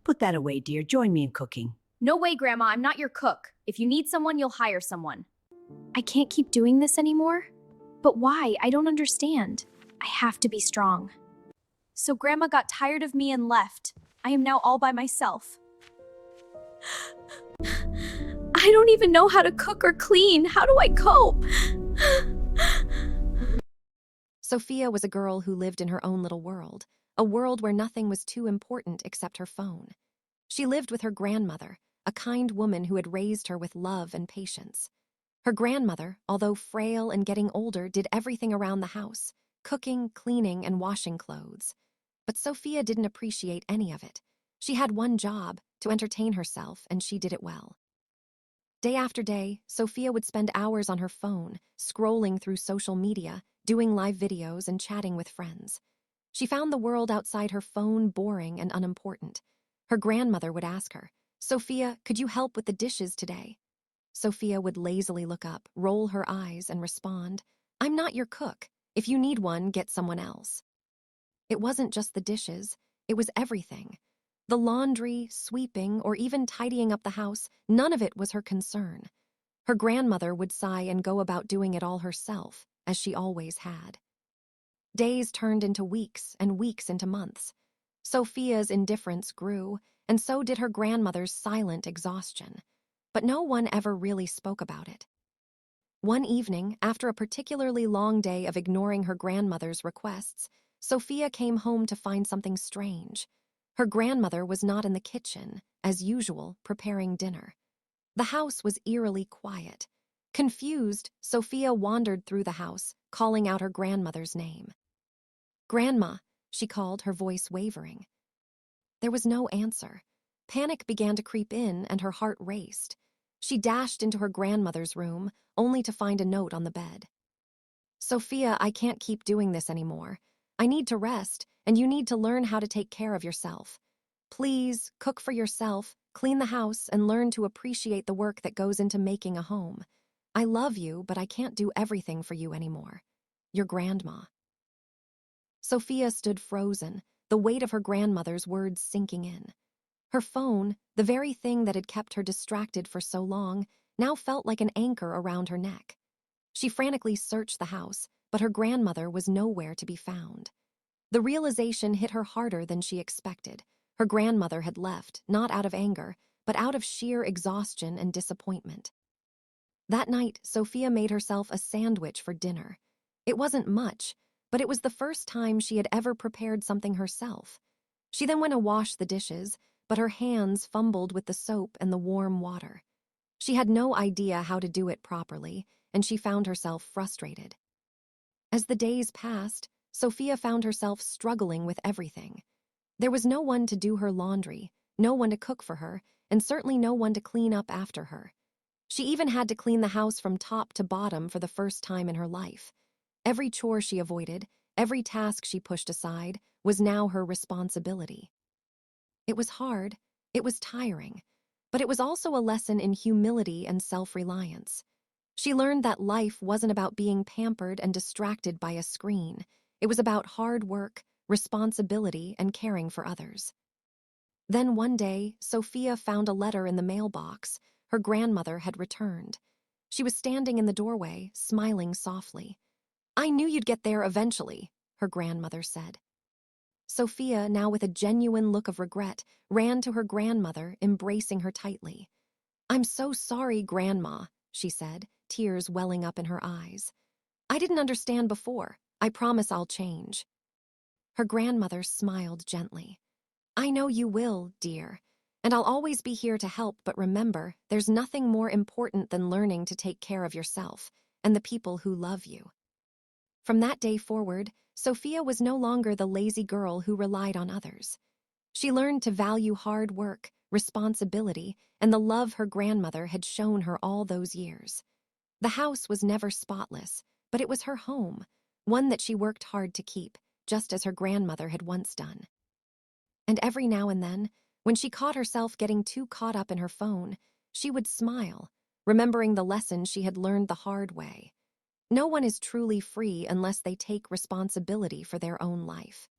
Put that away, dear. Join me in cooking. No way, Grandma, I'm not your cook. If you need someone, you'll hire someone. I can't keep doing this anymore. But why? I don't understand. I have to be strong. So Grandma got tired of me and left. I am now all by myself. I don't even know how to cook or clean. How do I cope? Sophia was a girl who lived in her own little world, a world where nothing was too important except her phone. She lived with her grandmother, a kind woman who had raised her with love and patience. Her grandmother, although frail and getting older, did everything around the house, cooking, cleaning, and washing clothes. But Sophia didn't appreciate any of it. She had one job, to entertain herself, and she did it well. Day after day, Sophia would spend hours on her phone, scrolling through social media, doing live videos, and chatting with friends. She found the world outside her phone boring and unimportant. Her grandmother would ask her, "Sophia, could you help with the dishes today?" Sophia would lazily look up, roll her eyes, and respond, "I'm not your cook. If you need one, get someone else." It wasn't just the dishes, it was everything. The laundry, sweeping, or even tidying up the house, none of it was her concern. Her grandmother would sigh and go about doing it all herself, as she always had. Days turned into weeks and weeks into months. Sophia's indifference grew, and so did her grandmother's silent exhaustion. But no one ever really spoke about it. One evening, after a particularly long day of ignoring her grandmother's requests, Sophia came home to find something strange. Her grandmother was not in the kitchen, as usual, preparing dinner. The house was eerily quiet. Confused, Sophia wandered through the house, calling out her grandmother's name. "Grandma," she called, her voice wavering. There was no answer. Panic began to creep in, and her heart raced. She dashed into her grandmother's room, only to find a note on the bed. "Sophia, I can't keep doing this anymore. I need to rest, and you need to learn how to take care of yourself. Please, cook for yourself, clean the house, and learn to appreciate the work that goes into making a home. I love you, but I can't do everything for you anymore. Your grandma." Sophia stood frozen, the weight of her grandmother's words sinking in. Her phone, the very thing that had kept her distracted for so long, now felt like an anchor around her neck. She frantically searched the house, but her grandmother was nowhere to be found. The realization hit her harder than she expected. Her grandmother had left, not out of anger, but out of sheer exhaustion and disappointment. That night, Sophia made herself a sandwich for dinner. It wasn't much, but it was the first time she had ever prepared something herself. She then went to wash the dishes, but her hands fumbled with the soap and the warm water. She had no idea how to do it properly, and she found herself frustrated. As the days passed, Sophia found herself struggling with everything. There was no one to do her laundry, no one to cook for her, and certainly no one to clean up after her. She even had to clean the house from top to bottom for the first time in her life. Every chore she avoided, every task she pushed aside, was now her responsibility. It was hard, it was tiring, but it was also a lesson in humility and self-reliance. She learned that life wasn't about being pampered and distracted by a screen. It was about hard work, responsibility, and caring for others. Then one day, Sophia found a letter in the mailbox. Her grandmother had returned. She was standing in the doorway, smiling softly. "I knew you'd get there eventually," her grandmother said. Sophia, now with a genuine look of regret, ran to her grandmother, embracing her tightly. "I'm so sorry, Grandma," she said, tears welling up in her eyes. "I didn't understand before. I promise I'll change." Her grandmother smiled gently. "I know you will, dear, and I'll always be here to help, but remember, there's nothing more important than learning to take care of yourself and the people who love you." From that day forward, Sophia was no longer the lazy girl who relied on others. She learned to value hard work, responsibility, and the love her grandmother had shown her all those years. The house was never spotless, but it was her home, one that she worked hard to keep, just as her grandmother had once done. And every now and then, when she caught herself getting too caught up in her phone, she would smile, remembering the lesson she had learned the hard way. No one is truly free unless they take responsibility for their own life.